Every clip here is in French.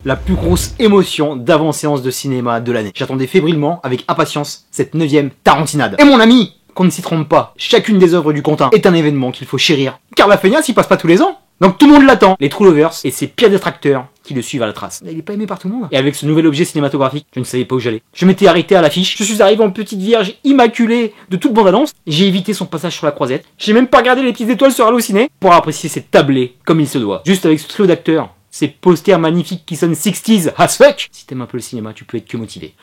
La plus grosse émotion d'avant-séance de cinéma de l'année. J'attendais fébrilement, avec impatience, cette 9e Tarantinade. Et mon ami, qu'on ne s'y trompe pas, chacune des œuvres du Quentin est un événement qu'il faut chérir. Car la feignasse, il passe pas tous les ans. Donc tout le monde l'attend. Les True Lovers et ses pires détracteurs qui le suivent à la trace. Mais il est pas aimé par tout le monde. Et avec ce nouvel objet cinématographique, je ne savais pas où j'allais. Je m'étais arrêté à l'affiche. Je suis arrivé en petite vierge immaculée de toute bande-annonce. J'ai évité son passage sur la croisette. J'ai même pas regardé les petites étoiles sur Allociné pour apprécier cette tablée comme il se doit. Juste avec ce trio d'acteurs. Ces posters magnifiques qui sonnent 60s as fuck. Si t'aimes un peu le cinéma, tu peux être que motivé.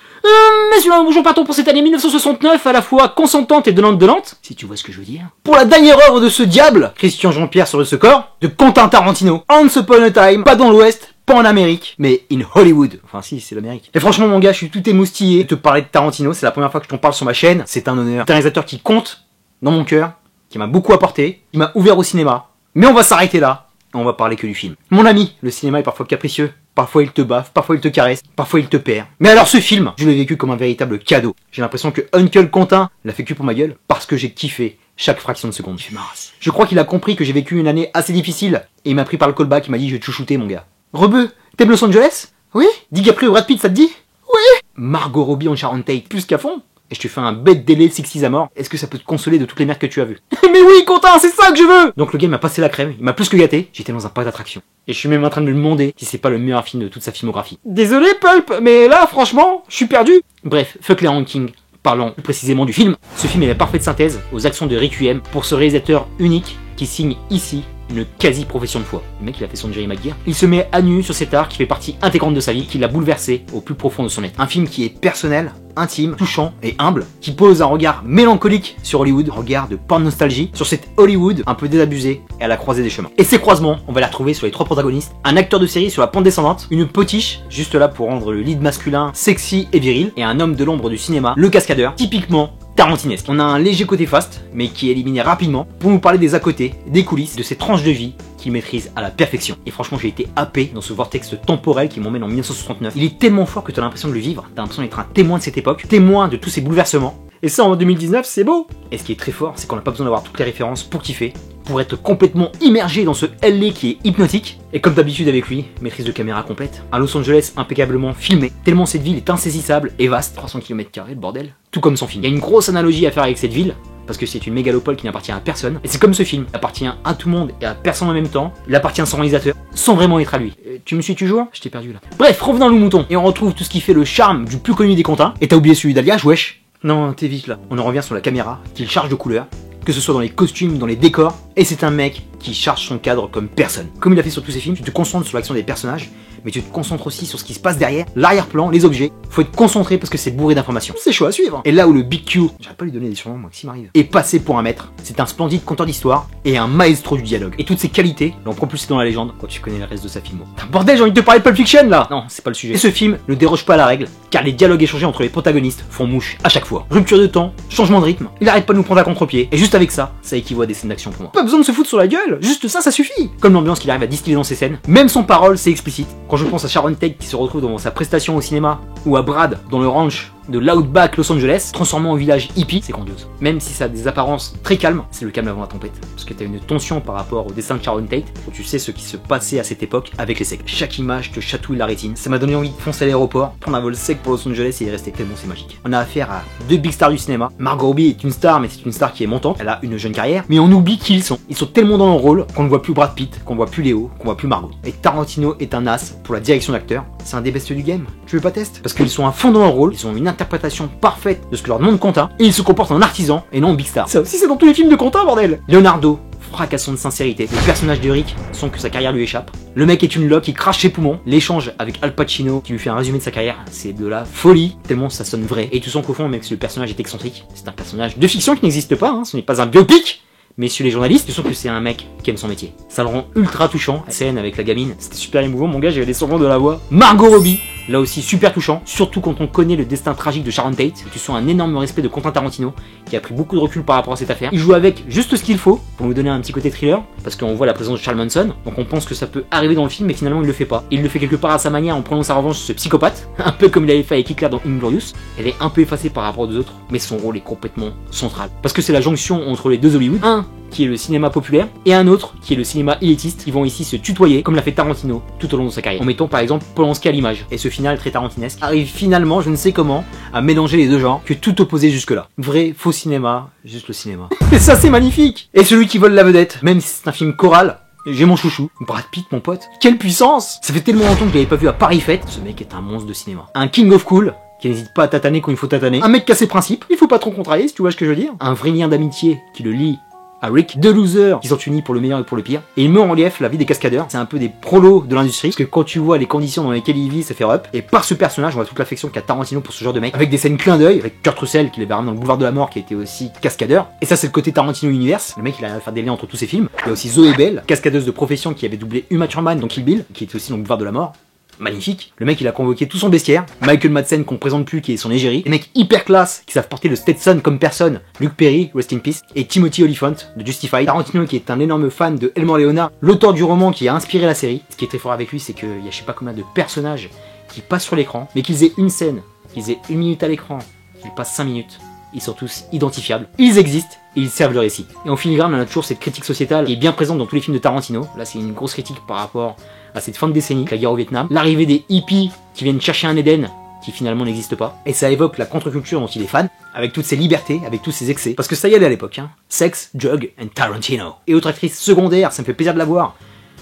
Messieurs, bonjour, partons pour cette année 1969, à la fois consentante et donnante, si tu vois ce que je veux dire. Pour la dernière œuvre de ce diable, Christian Jean-Pierre sur le score, de Quentin Tarantino. Once Upon a Time, pas dans l'Ouest, pas en Amérique, mais in Hollywood. Enfin si, c'est l'Amérique. Et franchement mon gars, je suis tout émoustillé de te parler de Tarantino, c'est la première fois que je t'en parle sur ma chaîne, c'est un honneur. C'est un réalisateur qui compte dans mon cœur, qui m'a beaucoup apporté, qui m'a ouvert au cinéma. Mais on va s'arrêter là. On va parler que du film. Mon ami, le cinéma est parfois capricieux, parfois il te baffe, parfois il te caresse, parfois il te perd. Mais alors ce film, je l'ai vécu comme un véritable cadeau. J'ai l'impression que Uncle Quentin l'a fait que pour ma gueule, parce que j'ai kiffé chaque fraction de seconde. Il fait ma race. Je crois qu'il a compris que j'ai vécu une année assez difficile, et il m'a pris par le callback, il m'a dit je vais te chouchouter mon gars. Rebeu, t'aimes Los Angeles? Oui. DiCaprio et Brad Pitt, ça te dit? Oui. Margot Robbie en Sharon Tate, plus qu'à fond. Et je te fais un bête délai de 60s à mort. Est-ce que ça peut te consoler de toutes les merdes que tu as vues? Mais oui, Quentin, c'est ça que je veux! Donc le gars m'a passé la crème, il m'a plus que gâté. J'étais dans un parc d'attraction. Et je suis même en train de me demander si c'est pas le meilleur film de toute sa filmographie. Désolé, Pulp, mais là, franchement, je suis perdu. Bref, fuck les rankings. Parlons plus précisément du film. Ce film est la parfaite synthèse aux actions de Requiem pour ce réalisateur unique qui signe ici une quasi-profession de foi. Le mec, il a fait son Jerry Maguire. Il se met à nu sur cet art qui fait partie intégrante de sa vie, qui l'a bouleversé au plus profond de son être. Un film qui est personnel, intime, touchant et humble, qui pose un regard mélancolique sur Hollywood, un regard de porn nostalgie, sur cette Hollywood un peu désabusée et à la croisée des chemins. Et ces croisements, on va les retrouver sur les trois protagonistes. Un acteur de série sur la pente descendante, une potiche, juste là pour rendre le lead masculin sexy et viril, et un homme de l'ombre du cinéma, le cascadeur, typiquement tarantinesque. On a un léger côté fast, mais qui est éliminé rapidement, pour nous parler des à côté, des coulisses, de ces tranches de vie qu'il maîtrise à la perfection. Et franchement, j'ai été happé dans ce vortex temporel qui m'emmène en 1969. Il est tellement fort que tu as l'impression de le vivre, tu as l'impression d'être un témoin de cette époque, témoin de tous ces bouleversements. Et ça en 2019, c'est beau. Et ce qui est très fort, c'est qu'on n'a pas besoin d'avoir toutes les références pour kiffer, pour être complètement immergé dans ce LA qui est hypnotique. Et comme d'habitude avec lui, maîtrise de caméra complète. Un Los Angeles impeccablement filmé, tellement cette ville est insaisissable et vaste, 300 km², le bordel. Tout comme son film. Il y a une grosse analogie à faire avec cette ville, parce que c'est une mégalopole qui n'appartient à personne. Et c'est comme ce film, il appartient à tout le monde et à personne en même temps. Il appartient à son réalisateur, sans vraiment être à lui. Tu me suis toujours? Je t'ai perdu là. Bref, revenons au mouton. Et on retrouve tout ce qui fait le charme du plus connu des Quentin. Et t'as oublié celui d'Aliage, wesh? Non, t'es vite là. On en revient sur la caméra, qu'il charge de couleurs, que ce soit dans les costumes, dans les décors. Et c'est un mec qui charge son cadre comme personne. Comme il a fait sur tous ses films, tu te concentres sur l'action des personnages, mais tu te concentres aussi sur ce qui se passe derrière, l'arrière-plan, les objets. Faut être concentré parce que c'est bourré d'informations. C'est chaud à suivre. Et là où le Big Q, j'arrête pas lui donner des surnoms, moi, s'il m'arrive, est passé pour un maître, c'est un splendide conteur d'histoire et un maestro du dialogue. Et toutes ces qualités l'ont propulsé dans la légende quand tu connais le reste de sa filmo. Bordel, j'ai envie de te parler de Pulp Fiction là. Non, c'est pas le sujet. Et ce film ne déroge pas à la règle, car les dialogues échangés entre les protagonistes font mouche à chaque fois. Rupture de temps, changement de rythme, il arrête pas de nous prendre à contre-pied. Et juste avec ça, ça équivaut à des scènes d'action pour moi. Pas besoin de se foutre sur la gueule, juste ça suffit. Comme l'ambiance qu'il arrive à distiller dans ses scènes, même son parole c'est explicite. Quand je pense à Sharon Tate qui se retrouve dans sa prestation au cinéma, ou à Brad dans le ranch de l'Outback Los Angeles, transformé en village hippie, c'est grandiose. Même si ça a des apparences très calmes, c'est le calme avant la tempête. Parce que t'as une tension par rapport au dessin de Sharon Tate, où tu sais ce qui se passait à cette époque avec les secs. Chaque image te chatouille la rétine. Ça m'a donné envie de foncer à l'aéroport, prendre un vol sec pour Los Angeles et y rester, tellement c'est magique. On a affaire à deux big stars du cinéma. Margot Robbie est une star, mais c'est une star qui est montante. Elle a une jeune carrière, mais on oublie qui ils sont. Ils sont tellement dans leur rôle qu'on ne voit plus Brad Pitt, qu'on voit plus Léo, qu'on voit plus Margot. Et Tarantino est un as pour la direction d'acteur. C'est un des bestes du game. Tu veux pas tester? Parce qu'ils sont à fond dans leur rôle, ils ont une interprétation parfaite de ce que leur demande Quentin, et ils se comportent en artisan et non en big star. Ça aussi c'est dans tous les films de Quentin, bordel. Leonardo, fracassant de sincérité. Le personnage de Rick sent que sa carrière lui échappe. Le mec est une loque, il crache ses poumons. L'échange avec Al Pacino qui lui fait un résumé de sa carrière, c'est de la folie, tellement ça sonne vrai. Et tu sens qu'au fond, même si le personnage est excentrique, c'est un personnage de fiction qui n'existe pas, hein. Ce n'est pas un biopic. Messieurs les journalistes, tu sens que c'est un mec qui aime son métier. Ça le rend ultra touchant. La scène avec la gamine, c'était super émouvant, mon gars, j'avais des survents de la voix. Margot Robbie, là aussi super touchant, surtout quand on connaît le destin tragique de Sharon Tate. Tu sens un énorme respect de Quentin Tarantino, qui a pris beaucoup de recul par rapport à cette affaire. Il joue avec juste ce qu'il faut, pour nous donner un petit côté thriller, parce qu'on voit la présence de Charles Manson, donc on pense que ça peut arriver dans le film, mais finalement il le fait pas. Il le fait quelque part à sa manière en prenant sa revanche sur ce psychopathe, un peu comme il avait fait avec Hitler dans Inglorious. Elle est un peu effacée par rapport aux autres, mais son rôle est complètement central. Parce que c'est la jonction entre les deux Hollywood. Un qui est le cinéma populaire, et un autre, qui est le cinéma élitiste, qui vont ici se tutoyer, comme l'a fait Tarantino tout au long de sa carrière, en mettant par exemple Polanski à l'image. Et ce final très tarantinesque arrive finalement, je ne sais comment, à mélanger les deux genres, que tout opposé jusque-là. Vrai, faux cinéma, juste le cinéma. Et ça c'est magnifique. Et celui qui vole la vedette, même si c'est un film choral, j'ai mon chouchou, Brad Pitt, mon pote. Quelle puissance! Ça fait tellement longtemps que je l'avais pas vu à Paris Fête. Ce mec est un monstre de cinéma. Un king of cool, qui n'hésite pas à tataner quand il faut tataner. Un mec qui a ses principes, il faut pas trop contrarier si tu vois ce que je veux dire. Un vrai lien d'amitié qui le lie à Rick. Deux losers qui sont unis pour le meilleur et pour le pire. Et il met en relief la vie des cascadeurs. C'est un peu des prolos de l'industrie, parce que quand tu vois les conditions dans lesquelles il vit, ça fait up. Et par ce personnage, on voit toute l'affection qu'a Tarantino pour ce genre de mec, avec des scènes clin d'œil, avec Kurt Russell qui est dans le boulevard de la mort, qui était aussi cascadeur. Et ça c'est le côté Tarantino Universe. Le mec il a fait des liens entre tous ses films. Il y a aussi Zoé Bell, cascadeuse de profession qui avait doublé Uma Thurman dans Kill Bill, qui était aussi dans le boulevard de la mort. Magnifique. Le mec il a convoqué tout son bestiaire. Michael Madsen qu'on présente plus qui est son égérie. Des mecs hyper classe qui savent porter le Stetson comme personne. Luke Perry, rest in peace. Et Timothy Olyphant de Justified. Tarantino qui est un énorme fan de Elmore Leonard, l'auteur du roman qui a inspiré la série. Ce qui est très fort avec lui c'est qu'il y a je sais pas combien de personnages qui passent sur l'écran, mais qu'ils aient une scène, qu'ils aient 1 minute à l'écran, qu'ils passent 5 minutes. Ils sont tous identifiables, ils existent et ils servent le récit. Et en filigrane, on a toujours cette critique sociétale qui est bien présente dans tous les films de Tarantino. Là, c'est une grosse critique par rapport à cette fin de décennie, la guerre au Vietnam, l'arrivée des hippies qui viennent chercher un Éden qui finalement n'existe pas. Et ça évoque la contre-culture dont il est fan, avec toutes ses libertés, avec tous ses excès. Parce que ça y allait à l'époque, hein. Sex, drug and Tarantino. Et autre actrice secondaire, ça me fait plaisir de la voir,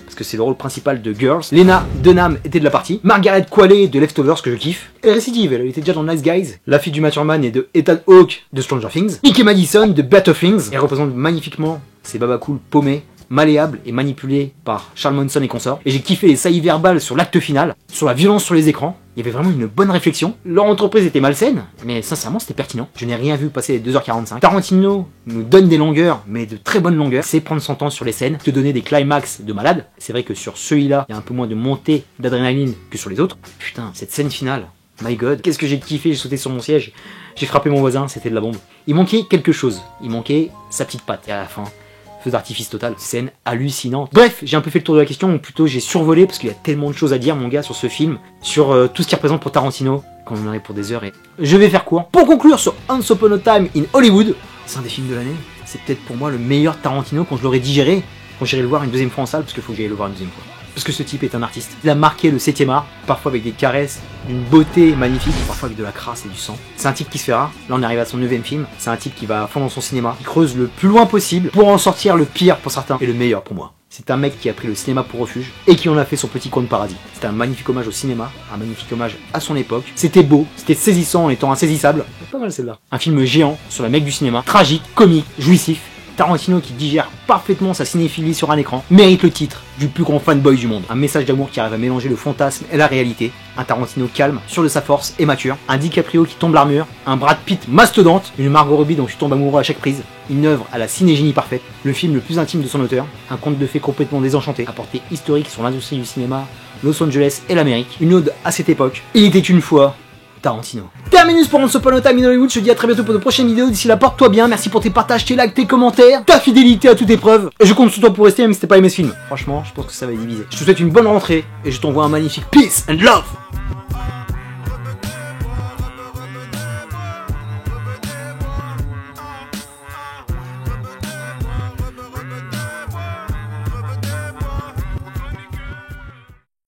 parce que c'est le rôle principal de Girls. Lena Dunham était de la partie. Margaret Qualley de Leftovers, que je kiffe. Elle récidive, elle était déjà dans Nice Guys. La fille du Maturman et de Ethan Hawke de Stranger Things. Ike Madison de Better Things. Elle représente magnifiquement ces babacools paumés, malléables et manipulés par Charles Manson et consorts. Et j'ai kiffé les saillies verbales sur l'acte final, sur la violence sur les écrans. Il y avait vraiment une bonne réflexion. Leur entreprise était malsaine, mais sincèrement c'était pertinent. Je n'ai rien vu passer les 2h45. Tarantino nous donne des longueurs, mais de très bonnes longueurs. C'est prendre son temps sur les scènes, te donner des climax de malade. C'est vrai que sur celui-là, il y a un peu moins de montée d'adrénaline que sur les autres. Putain, cette scène finale, my god, qu'est-ce que j'ai kiffé, j'ai sauté sur mon siège, j'ai frappé mon voisin, c'était de la bombe. Il manquait quelque chose, il manquait sa petite patte. Et à la fin, feu d'artifice total, scène hallucinante. Bref, j'ai un peu fait le tour de la question, ou plutôt j'ai survolé, parce qu'il y a tellement de choses à dire mon gars sur ce film, sur tout ce qu'il représente pour Tarantino, qu'on en aurait pour des heures, et je vais faire court. Pour conclure sur Once Upon a Time in Hollywood, c'est un des films de l'année, c'est peut-être pour moi le meilleur Tarantino quand je l'aurai digéré, quand j'irai le voir une deuxième fois en salle, parce qu'il faut que j'aille le voir une deuxième fois. Parce que ce type est un artiste. Il a marqué le 7ème art, parfois avec des caresses, d'une beauté magnifique, parfois avec de la crasse et du sang. C'est un type qui se fait rare. Là on arrive à son 9ème film. C'est un type qui va à fond dans son cinéma. Il creuse le plus loin possible pour en sortir le pire pour certains et le meilleur pour moi. C'est un mec qui a pris le cinéma pour refuge et qui en a fait son petit coin de paradis. C'est un magnifique hommage au cinéma, un magnifique hommage à son époque. C'était beau, c'était saisissant en étant insaisissable. C'est pas mal celle-là. Un film géant sur le mec du cinéma, tragique, comique, jouissif. Tarantino qui digère parfaitement sa cinéphilie sur un écran, mérite le titre du plus grand fanboy du monde. Un message d'amour qui arrive à mélanger le fantasme et la réalité. Un Tarantino calme, sûr de sa force et mature. Un DiCaprio qui tombe l'armure. Un Brad Pitt mastodonte. Une Margot Robbie dont tu tombes amoureux à chaque prise. Une œuvre à la cinégénie parfaite. Le film le plus intime de son auteur. Un conte de fées complètement désenchanté. Un portée historique sur l'industrie du cinéma, Los Angeles et l'Amérique. Une ode à cette époque. Il était une fois Tarantino. Terminus pour Once Upon a Time in Hollywood. Je te dis à très bientôt pour de prochaines vidéos. D'ici là, porte-toi bien. Merci pour tes partages, tes likes, tes commentaires, ta fidélité à toute épreuve. Et je compte sur toi pour rester même si t'es pas aimé ce film. Franchement, je pense que ça va diviser. Je te souhaite une bonne rentrée et je t'envoie un magnifique peace and love.